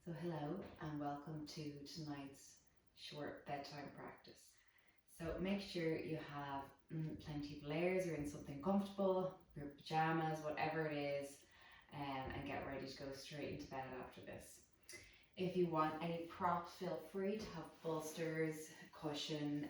So hello and welcome to tonight's short bedtime practice. So make sure you have plenty of layers, you're in something comfortable, your pajamas, whatever it is, and get ready to go straight into bed after this. If you want any props, feel free to have bolsters, cushion,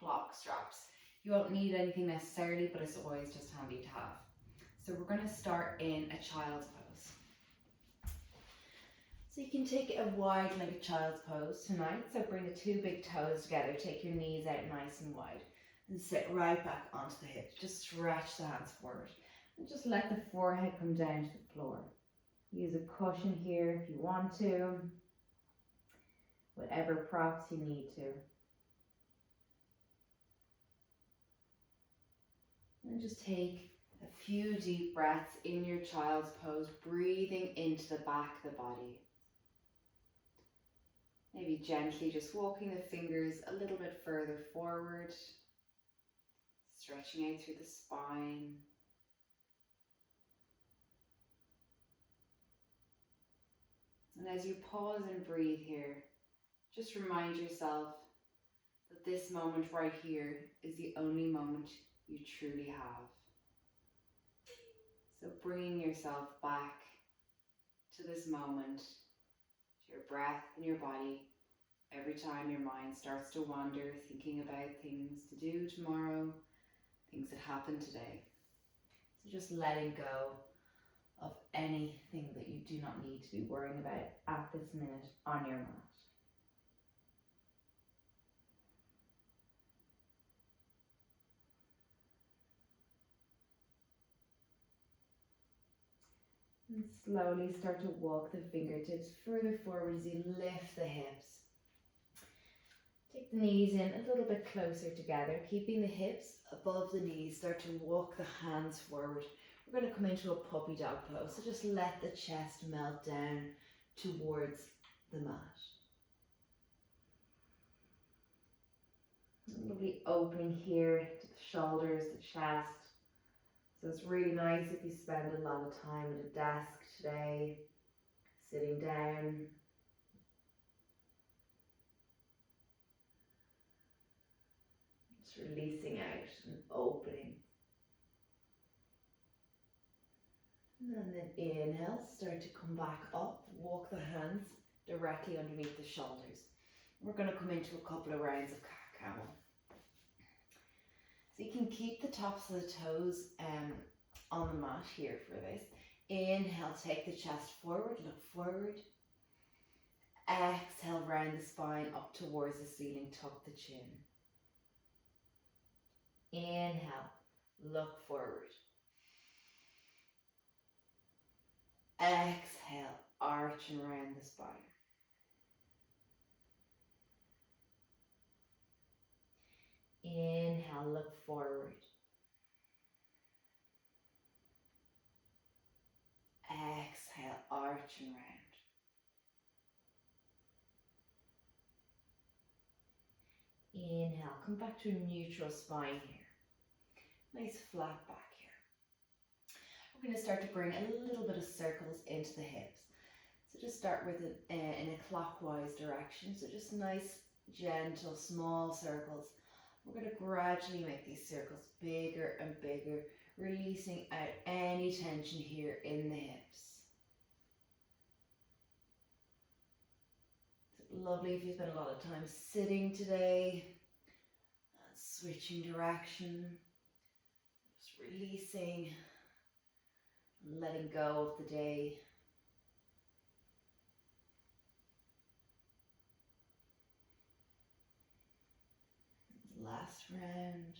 block straps. You won't need anything necessarily, but it's always just handy to have. So we're going to start in a child's pose. So you can take a wide-legged child's pose tonight. So bring the two big toes together, take your knees out nice and wide, and sit right back onto the hips. Just stretch the hands forward, and just let the forehead come down to the floor. Use a cushion here if you want to, whatever props you need to. And just take a few deep breaths in your child's pose, breathing into the back of the body. Maybe gently just walking the fingers a little bit further forward, stretching out through the spine. And as you pause and breathe here, just remind yourself that this moment right here is the only moment you truly have. So bringing yourself back to this moment, to your breath and your body, every time your mind starts to wander, thinking about things to do tomorrow, things that happened today. So just letting go of anything that you do not need to be worrying about at this minute on your mat. And slowly start to walk the fingertips further forward as you lift the hips. Take the knees in a little bit closer together, keeping the hips above the knees. Start to walk the hands forward. We're going to come into a puppy dog pose, so just let the chest melt down towards the mat. A lovely opening here to the shoulders, the chest. So it's really nice if you spend a lot of time at a desk today, sitting down. Just releasing out and opening. And then inhale, start to come back up, walk the hands directly underneath the shoulders. We're going to come into a couple of rounds of cat-camel. So you can keep the tops of the toes on the mat here for this. Inhale, take the chest forward, look forward. Exhale, round the spine up towards the ceiling, tuck the chin. Inhale, look forward. Exhale, arch and round the spine. Inhale, look forward. Exhale, arch and round. Inhale, come back to a neutral spine here. Nice flat back here. We're going to start to bring a little bit of circles into the hips. So just start with it in a clockwise direction. So just nice, gentle, small circles. We're going to gradually make these circles bigger and bigger, releasing out any tension here in the hips. It's lovely if you spend a lot of time sitting today, switching direction, just releasing, letting go of the day. Last round.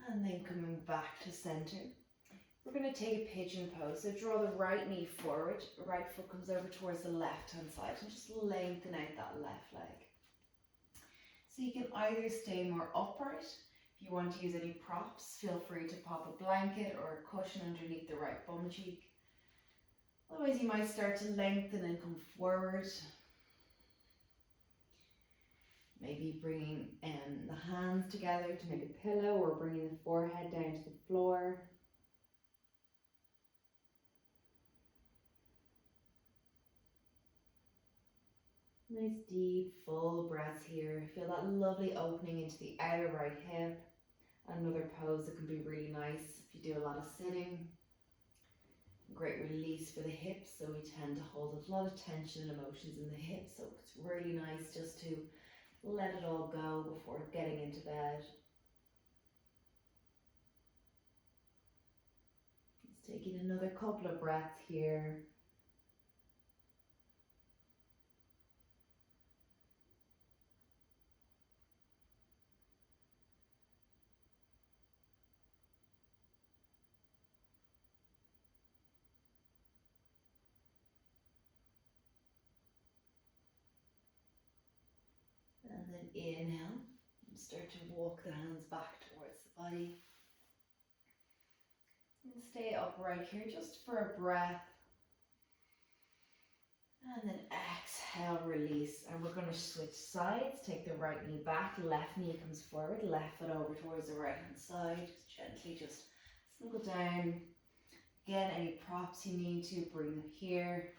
And then coming back to center. We're going to take a pigeon pose. So draw the right knee forward, right foot comes over towards the left hand side, and just lengthen out that left leg. So you can either stay more upright. If you want to use any props, feel free to pop a blanket or a cushion underneath the right bum cheek. Otherwise you might start to lengthen and come forward. Maybe bringing the hands together to make a pillow, or bringing the forehead down to the floor. Nice deep full breaths here. Feel that lovely opening into the outer right hip. Another pose that can be really nice if you do a lot of sitting. Great release for the hips, so we tend to hold a lot of tension and emotions in the hips, so it's really nice just to let it all go before getting into bed. Just taking another couple of breaths here. And then inhale, and start to walk the hands back towards the body. And stay upright here just for a breath. And then exhale, release. And we're going to switch sides. Take the right knee back, left knee comes forward, left foot over towards the right hand side. Just gently just snuggle down. Again, any props you need to, bring them here.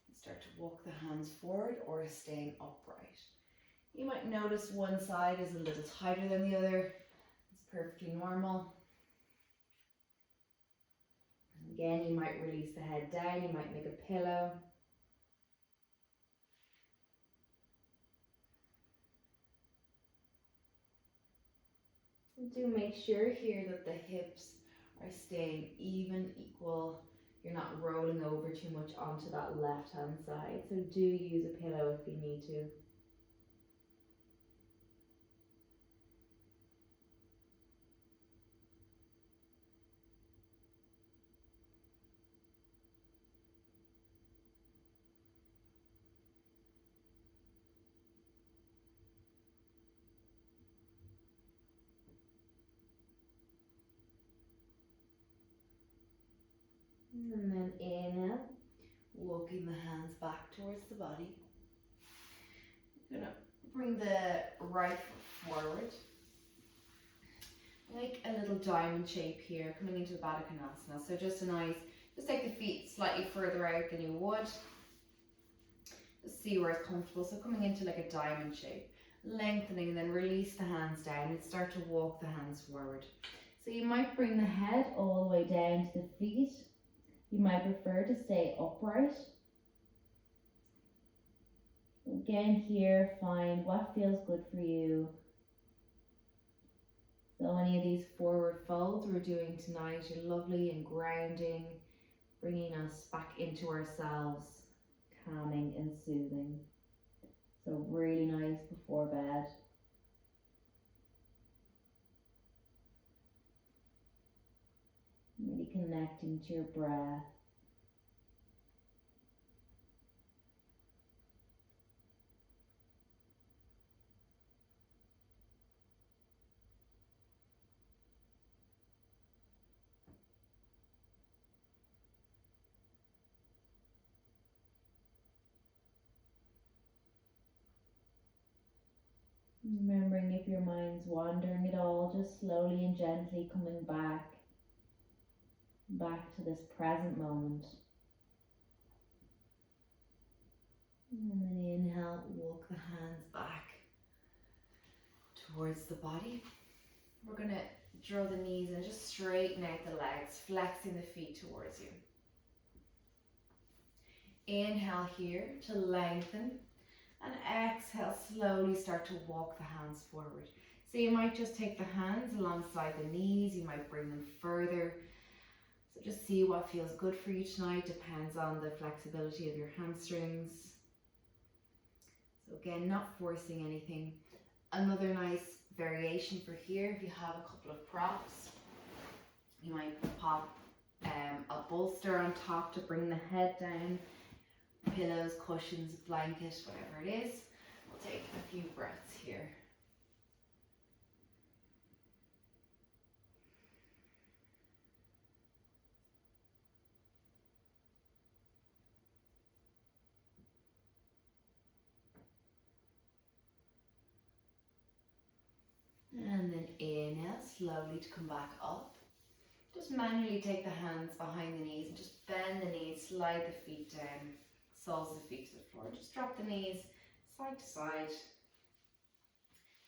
And start to walk the hands forward or staying upright. You might notice one side is a little tighter than the other. It's perfectly normal. And again, you might release the head down, you might make a pillow. And do make sure here that the hips are staying even, equal. You're not rolling over too much onto that left hand side. So do use a pillow if you need to. And then inhale, walking the hands back towards the body. I'm gonna bring the right foot forward. Make a little diamond shape here, coming into the Baddha Konasana. So just take the feet slightly further out than you would. Just see where it's comfortable. So coming into like a diamond shape, lengthening, and then release the hands down and start to walk the hands forward. So you might bring the head all the way down to the feet. You might prefer to stay upright. Again here, find what feels good for you. So any of these forward folds we're doing tonight are lovely and grounding, bringing us back into ourselves, calming and soothing. So really nice before bed. Really connecting to your breath. Remembering if your mind's wandering at all, just slowly and gently coming back to this present moment. And then inhale, walk the hands back towards the body. We're going to draw the knees and just straighten out the legs, flexing the feet towards you. Inhale here to lengthen, and exhale, slowly start to walk the hands forward. So you might just take the hands alongside the knees, you might bring them further. So just see what feels good for you tonight, depends on the flexibility of your hamstrings. So again, not forcing anything. Another nice variation for here, if you have a couple of props, you might pop a bolster on top to bring the head down, pillows, cushions, blanket, whatever it is. We'll take a few breaths here. And then inhale, slowly to come back up. Just manually take the hands behind the knees and just bend the knees, slide the feet down. soles of the feet to the floor. Just drop the knees side to side,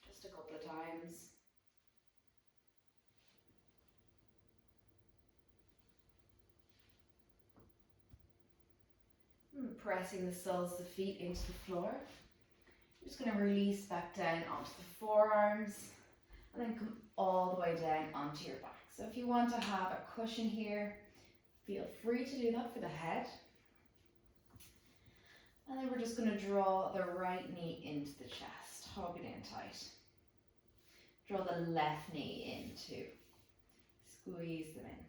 just a couple of times. And pressing the soles of the feet into the floor. You're just going to release back down onto the forearms and then come all the way down onto your back. So if you want to have a cushion here, feel free to do that for the head. And then we're just going to draw the right knee into the chest, hug it in tight. Draw the left knee in too. Squeeze them in.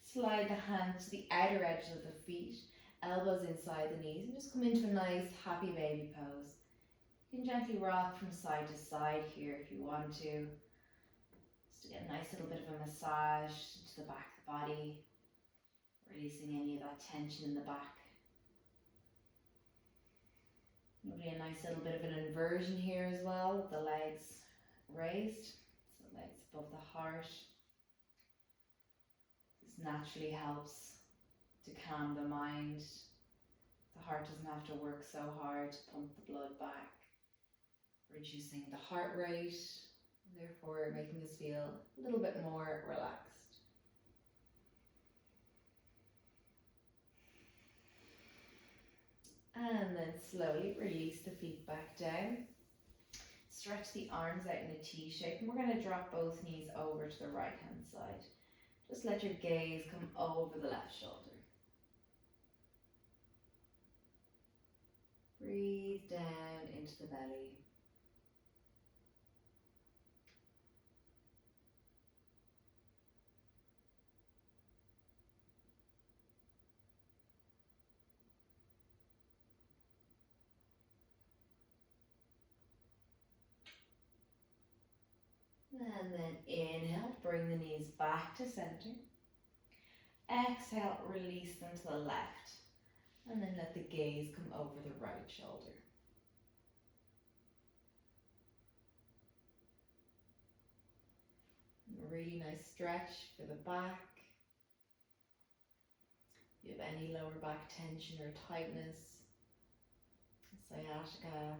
Slide the hands to the outer edges of the feet, elbows inside the knees, and just come into a nice happy baby pose. You can gently rock from side to side here if you want to. Just to get a nice little bit of a massage to the back of the body, releasing any of that tension in the back. Maybe a nice little bit of an inversion here as well, with the legs raised, so legs above the heart. This naturally helps to calm the mind. The heart doesn't have to work so hard to pump the blood back, reducing the heart rate, therefore making us feel a little bit more relaxed. And then slowly release the feet back down. Stretch the arms out in a T shape, and we're going to drop both knees over to the right hand side. Just let your gaze come over the left shoulder. Breathe down into the belly. And then inhale, bring the knees back to center. Exhale, release them to the left. And then let the gaze come over the right shoulder. A really nice stretch for the back. If you have any lower back tension or tightness, sciatica,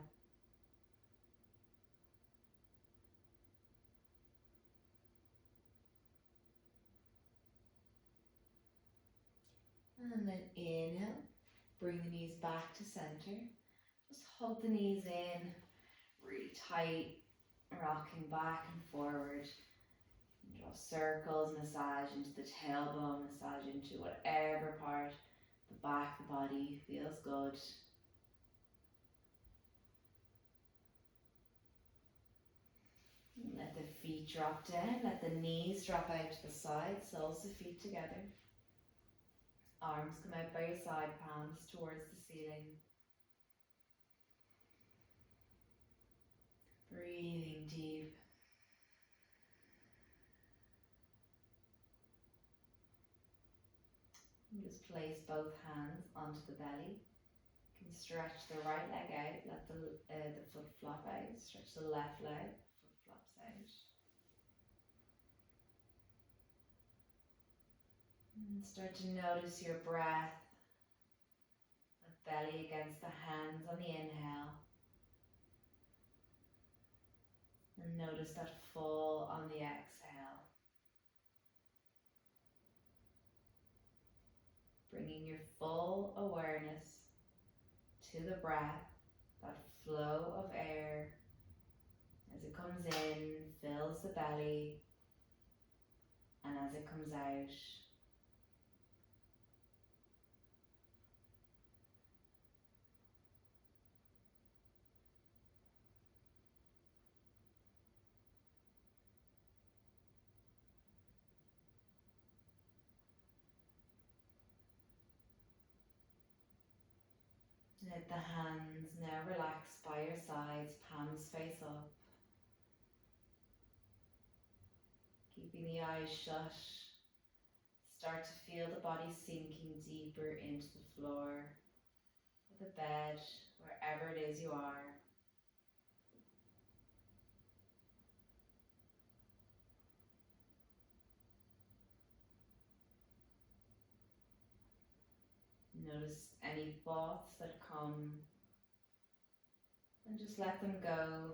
and then inhale, bring the knees back to center. Just hug the knees in, really tight, rocking back and forward. Draw circles, massage into the tailbone, massage into whatever part, the back of the body feels good. Let the feet drop down, let the knees drop out to the side, soles of feet together. Arms come out by your side, palms towards the ceiling. Breathing deep. And just place both hands onto the belly. You can stretch the right leg out, let the foot flop out. Stretch the left leg, foot flops out. And start to notice your breath. The belly against the hands on the inhale. And notice that full on the exhale. Bringing your full awareness to the breath, that flow of air as it comes in, fills the belly, and as it comes out, let the hands now relax by your sides, palms face up. Keeping the eyes shut, start to feel the body sinking deeper into the floor, the bed, wherever it is you are. Notice any thoughts that come and just let them go,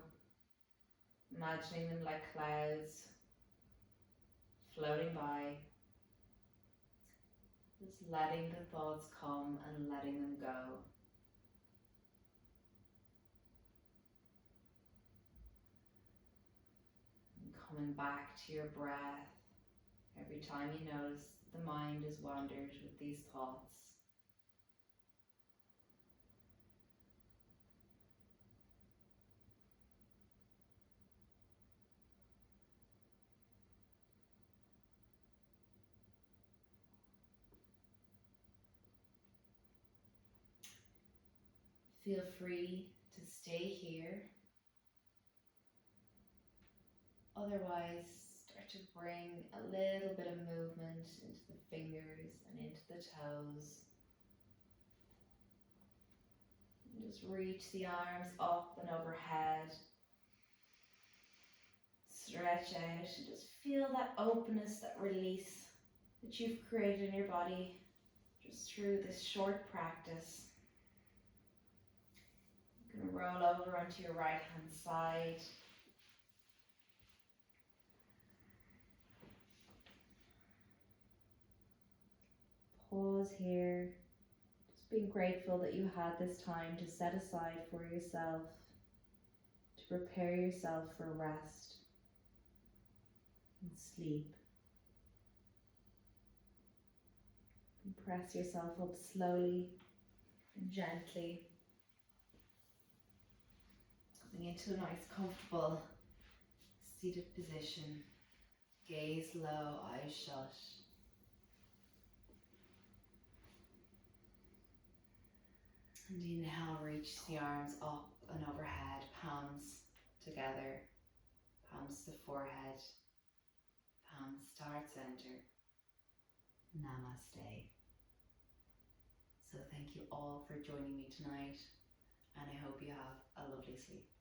imagining them like clouds floating by. Just letting the thoughts come and letting them go. And coming back to your breath every time you notice the mind has wandered with these thoughts. Feel free to stay here. Otherwise, start to bring a little bit of movement into the fingers and into the toes. And just reach the arms up and overhead. Stretch out and just feel that openness, that release that you've created in your body just through this short practice. You can roll over onto your right hand side. Pause here, just being grateful that you had this time to set aside for yourself, to prepare yourself for rest and sleep. And press yourself up slowly and gently, coming into a nice comfortable seated position. Gaze low, eyes shut. And inhale, reach the arms up and overhead, palms together, palms to forehead, palms to heart center. Namaste. So thank you all for joining me tonight, and I hope you have a lovely sleep.